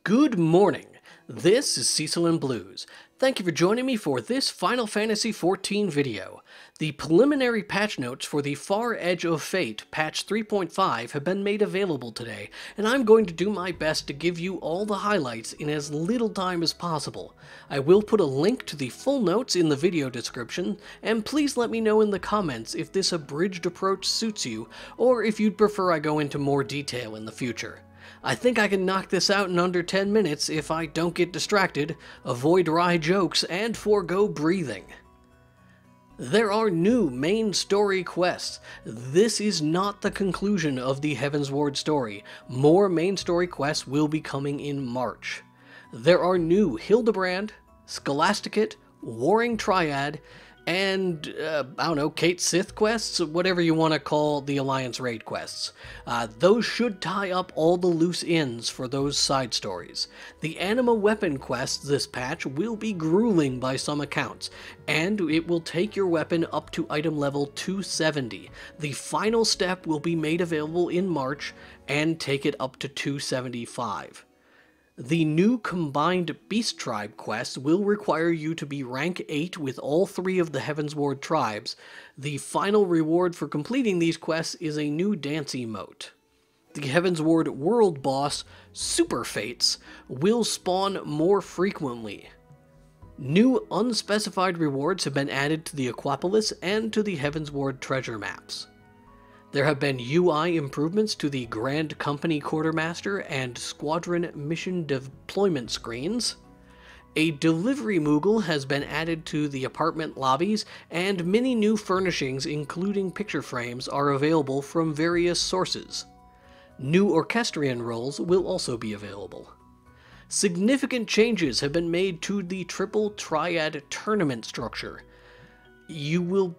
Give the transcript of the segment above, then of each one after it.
Good morning. This is Cecil in Blues. Thank you for joining me for this Final Fantasy XIV video. The preliminary patch notes for the Far Edge of Fate patch 3.5 have been made available today, and I'm going to do my best to give you all the highlights in as little time as possible. I will put a link to the full notes in the video description, and please let me know in the comments if this abridged approach suits you, or if you'd prefer I go into more detail in the future. I think I can knock this out in under 10 minutes if I don't get distracted, avoid wry jokes, and forego breathing. There are new main story quests. This is not the conclusion of the Heavensward story. More main story quests will be coming in March. There are new Hildebrand, Scholasticate, Warring Triad, and, Kate Sith quests, whatever you want to call the Alliance raid quests. Those should tie up all the loose ends for those side stories. The Anima weapon quest this patch will be grueling by some accounts, and it will take your weapon up to item level 270. The final step will be made available in March, and take it up to 275. The new Combined Beast Tribe quest will require you to be rank 8 with all 3 of the Heavensward tribes. The final reward for completing these quests is a new dance emote. The Heavensward world boss, Super Fates, will spawn more frequently. New unspecified rewards have been added to the Aquapolis and to the Heavensward treasure maps. There have been UI improvements to the Grand Company Quartermaster and Squadron Mission Deployment screens. A delivery Moogle has been added to the apartment lobbies, and many new furnishings including picture frames are available from various sources. New Orchestrion roles will also be available. Significant changes have been made to the Triple Triad tournament structure. You will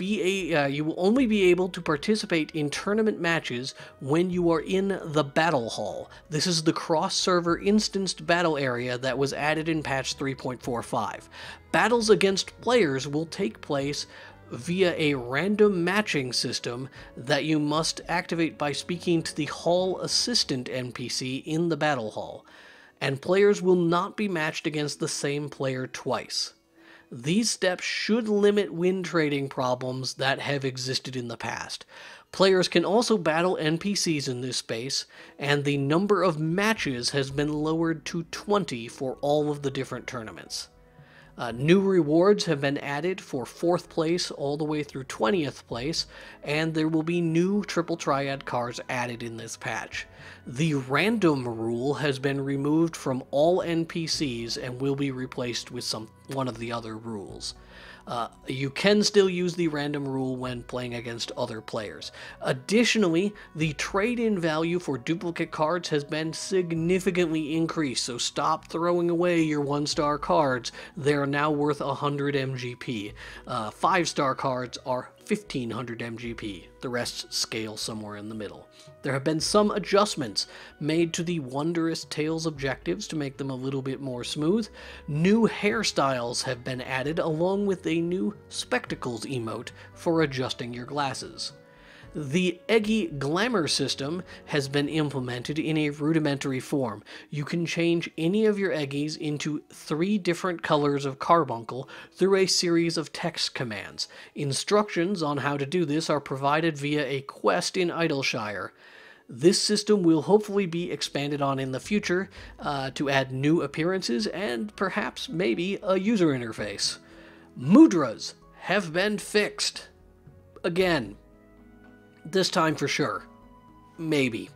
only be able to participate in tournament matches when you are in the Battle Hall. This is the cross-server instanced battle area that was added in patch 3.45. Battles against players will take place via a random matching system that you must activate by speaking to the Hall Assistant NPC in the Battle Hall, and players will not be matched against the same player twice. These steps should limit win trading problems that have existed in the past. Players can also battle NPCs in this space, and the number of matches has been lowered to 20 for all of the different tournaments. New rewards have been added for 4th place all the way through 20th place, and there will be new Triple Triad cards added in this patch. The random rule has been removed from all NPCs and will be replaced with one of the other rules. You can still use the random rule when playing against other players. Additionally, the trade-in value for duplicate cards has been significantly increased, so stop throwing away your 1-star cards. They are now worth 100 MGP. 5-star cards are 1500 MGP. The rest scale somewhere in the middle. There have been some adjustments made to the Wondrous Tales objectives to make them a little bit more smooth. New hairstyles have been added along with a new Spectacles emote for adjusting your glasses. The Eggy Glamour system has been implemented in a rudimentary form. You can change any of your Eggies into 3 different colors of carbuncle through a series of text commands. Instructions on how to do this are provided via a quest in Idleshire. This system will hopefully be expanded on in the future to add new appearances and perhaps maybe a user interface. Mudras have been fixed. Again. This time for sure. Maybe.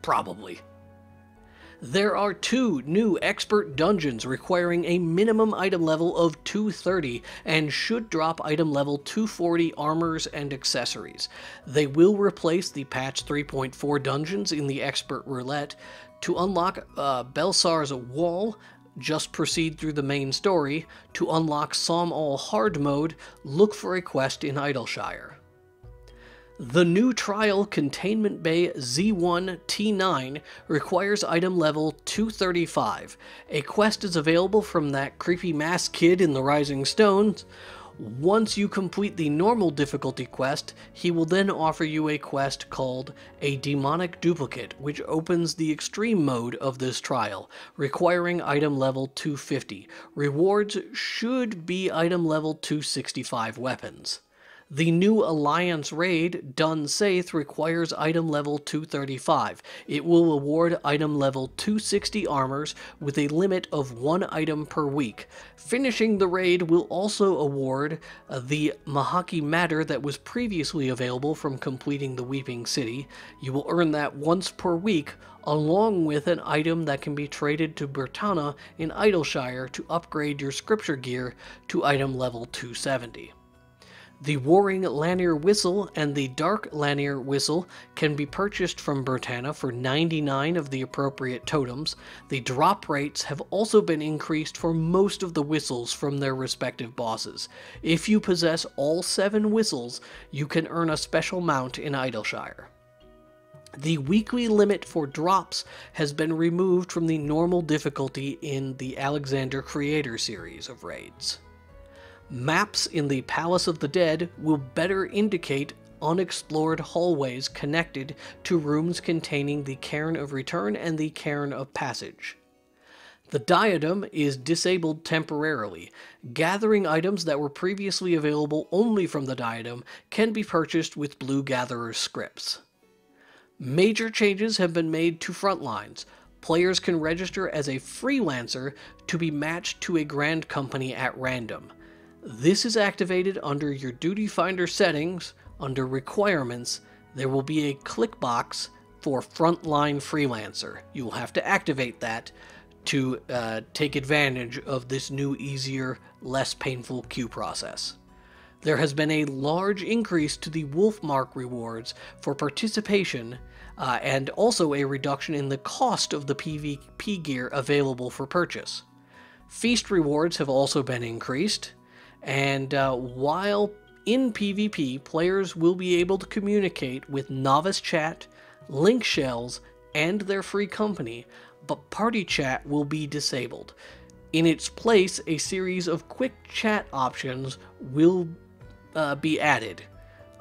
Probably. There are 2 new expert dungeons requiring a minimum item level of 230 and should drop item level 240 armors and accessories. They will replace the patch 3.4 dungeons in the expert roulette. To unlock Belsar's Wall, just proceed through the main story. To unlock Som All Hard mode, look for a quest in Idleshire. The new Trial Containment Bay Z1-T9 requires item level 235. A quest is available from that creepy masked kid in the Rising Stones. Once you complete the normal difficulty quest, he will then offer you a quest called a demonic duplicate, which opens the extreme mode of this trial, requiring item level 250. Rewards should be item level 265 weapons. The new Alliance raid, Done Saith, requires item level 235. It will award item level 260 armors with a limit of 1 item per week. Finishing the raid will also award the Mahaki Matter that was previously available from completing the Weeping City. You will earn that once per week, along with an item that can be traded to Bertana in Idleshire to upgrade your scripture gear to item level 270. The Warring Lanier Whistle and the Dark Lanier Whistle can be purchased from Bertana for 99 of the appropriate totems. The drop rates have also been increased for most of the whistles from their respective bosses. If you possess all 7 whistles, you can earn a special mount in Idleshire. The weekly limit for drops has been removed from the normal difficulty in the Alexander Creator series of raids. Maps in the Palace of the Dead will better indicate unexplored hallways connected to rooms containing the Cairn of Return and the Cairn of Passage. The Diadem is disabled temporarily. Gathering items that were previously available only from the Diadem can be purchased with Blue Gatherer's scripts. Major changes have been made to Frontlines. Players can register as a freelancer to be matched to a Grand Company at random. This is activated under your Duty Finder settings. Under Requirements, there will be a click box for Frontline Freelancer. You will have to activate that to take advantage of this new, easier, less painful queue process. There has been a large increase to the Wolfmark rewards for participation and also a reduction in the cost of the PvP gear available for purchase. Feast rewards have also been increased. And while in PvP, players will be able to communicate with Novice Chat, Link Shells, and their free company, but Party Chat will be disabled. In its place, a series of quick chat options will be added.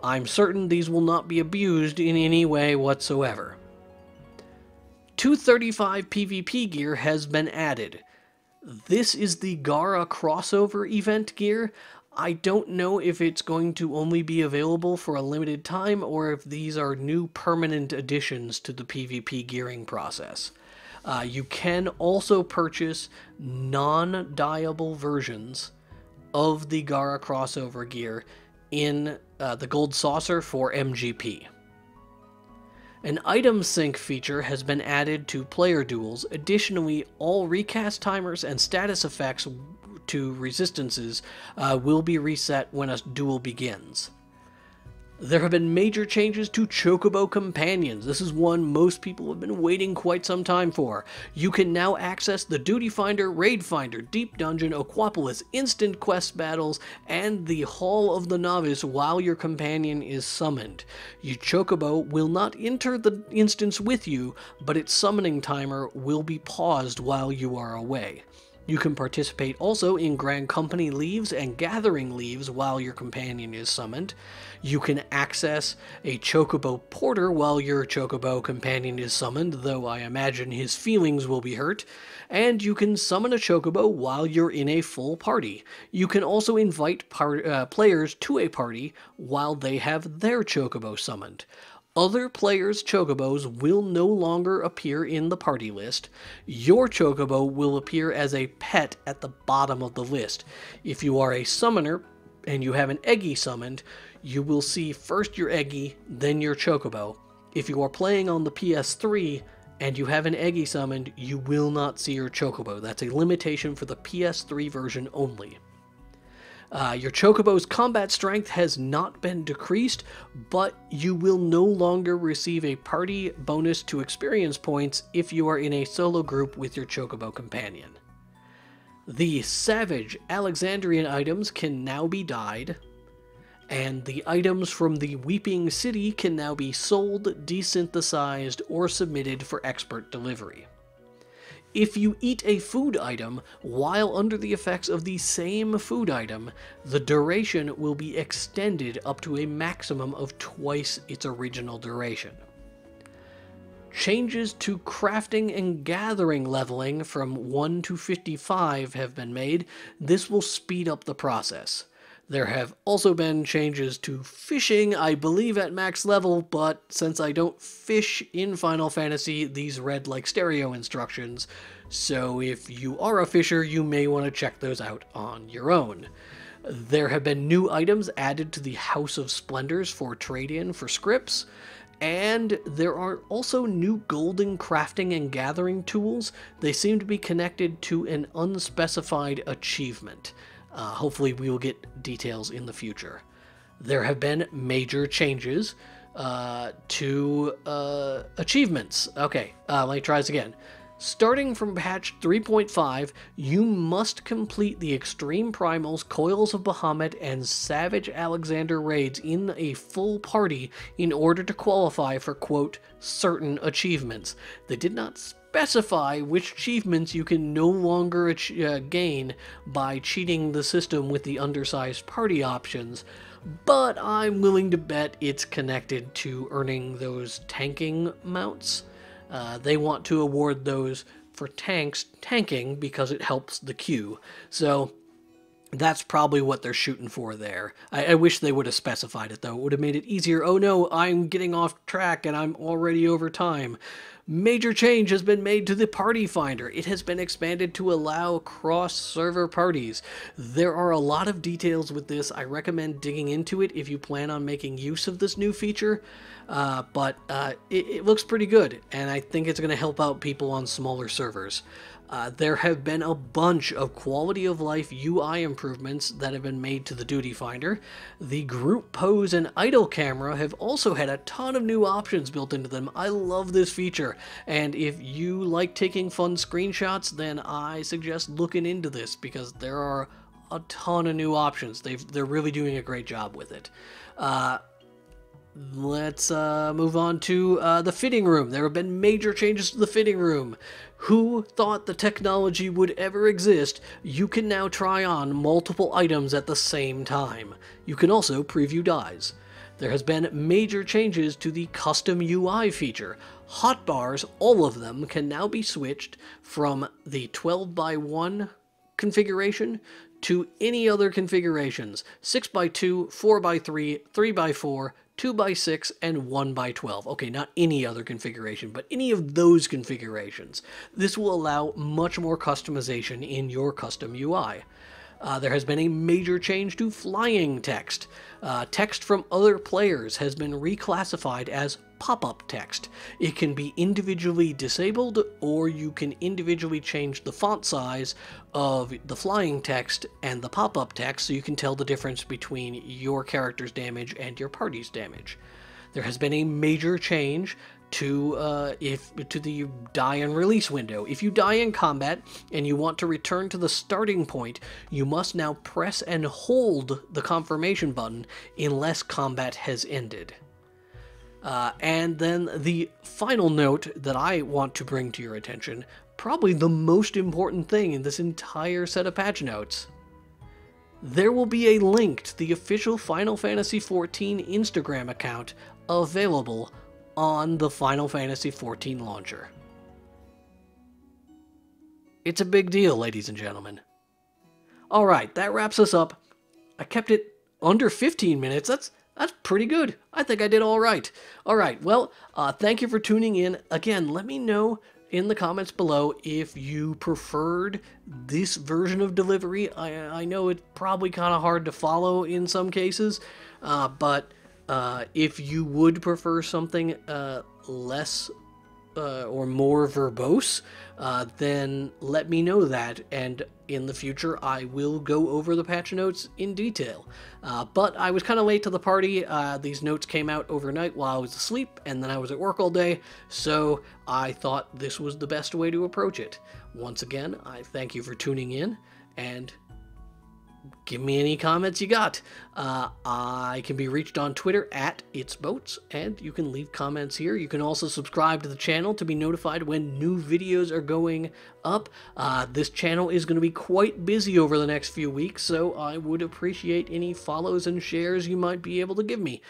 I'm certain these will not be abused in any way whatsoever. 235 PvP gear has been added. This is the Gara crossover event gear. I don't know if it's going to only be available for a limited time or if these are new permanent additions to the PvP gearing process. You can also purchase non-dyeable versions of the Gara crossover gear in the Gold Saucer for MGP. An item sync feature has been added to player duels. Additionally, all recast timers and status effects to resistances will be reset when a duel begins. There have been major changes to Chocobo Companions. This is one most people have been waiting quite some time for. You can now access the Duty Finder, Raid Finder, Deep Dungeon, Aquapolis, Instant Quest Battles, and the Hall of the Novice while your companion is summoned. Your Chocobo will not enter the instance with you, but its summoning timer will be paused while you are away. You can participate also in Grand Company leaves and Gathering leaves while your companion is summoned. You can access a Chocobo Porter while your Chocobo companion is summoned, though I imagine his feelings will be hurt. And you can summon a Chocobo while you're in a full party. You can also invite players to a party while they have their Chocobo summoned. Other players' Chocobos will no longer appear in the party list. Your Chocobo will appear as a pet at the bottom of the list. If you are a summoner and you have an Eggy summoned, you will see first your Eggy, then your Chocobo. If you are playing on the PS3 and you have an Eggy summoned, you will not see your Chocobo. That's a limitation for the PS3 version only. Your Chocobo's combat strength has not been decreased, but you will no longer receive a party bonus to experience points if you are in a solo group with your Chocobo companion. The Savage Alexandrian items can now be dyed, and the items from the Weeping City can now be sold, desynthesized, or submitted for expert delivery. If you eat a food item while under the effects of the same food item, the duration will be extended up to a maximum of twice its original duration. Changes to crafting and gathering leveling from 1 to 55 have been made. This will speed up the process. There have also been changes to fishing, I believe at max level, but since I don't fish in Final Fantasy, these read like stereo instructions, so if you are a fisher, you may want to check those out on your own. There have been new items added to the House of Splendors for trade-in for scripts, and there are also new golden crafting and gathering tools. They seem to be connected to an unspecified achievement. Hopefully we will get details in the future. There have been major changes to achievements. Okay, let me try this again. Starting from patch 3.5, you must complete the Extreme Primals, Coils of Bahamut, and Savage Alexander raids in a full party in order to qualify for, quote, certain achievements. They did not specify which achievements you can no longer gain by cheating the system with the undersized party options, but I'm willing to bet it's connected to earning those tanking mounts. They want to award those for tanking because it helps the queue. So that's probably what they're shooting for there. I wish they would have specified it, though. It would have made it easier. Oh no, I'm getting off track and I'm already over time. Major change has been made to the Party Finder. It has been expanded to allow cross-server parties. There are a lot of details with this. I recommend digging into it if you plan on making use of this new feature. But it looks pretty good, and I think it's going to help out people on smaller servers. There have been a bunch of quality of life UI improvements that have been made to the Duty Finder. The group pose and idle camera have also had a ton of new options built into them. I love this feature, and if you like taking fun screenshots, then I suggest looking into this because there are a ton of new options. They're really doing a great job with it. Let's move on to the fitting room. There have been major changes to the fitting room. Who thought the technology would ever exist? You can now try on multiple items at the same time. You can also preview dyes. There has been major changes to the custom UI feature. Hotbars, all of them, can now be switched from the 12x1 configuration to any other configurations. 6x2, 4x3, 3x4, 2x6, and 1x12. Okay, not any other configuration, but any of those configurations. This will allow much more customization in your custom UI. There has been a major change to flying text. Text from other players has been reclassified as pop-up text. It can be individually disabled, or you can individually change the font size of the flying text and the pop-up text so you can tell the difference between your character's damage and your party's damage. There has been a major change to the die and release window. If you die in combat and you want to return to the starting point, you must now press and hold the confirmation button unless combat has ended. And then the final note that I want to bring to your attention, probably the most important thing in this entire set of patch notes. There will be a link to the official Final Fantasy XIV Instagram account available on the Final Fantasy XIV launcher. It's a big deal, ladies and gentlemen. Alright, that wraps us up. I kept it under 15 minutes. That's pretty good. I think I did all right. All right, well, thank you for tuning in. Again, let me know in the comments below if you preferred this version of delivery. I know it's probably kind of hard to follow in some cases, but if you would prefer something less or more verbose, then let me know that, and in the future I will go over the patch notes in detail. But I was kind of late to the party. These notes came out overnight while I was asleep, and then I was at work all day, so I thought this was the best way to approach it. Once again, I thank you for tuning in, and give me any comments you got. I can be reached on Twitter at itsboats, and you can leave comments here. You can also subscribe to the channel to be notified when new videos are going up. This channel is going to be quite busy over the next few weeks, so I would appreciate any follows and shares you might be able to give me.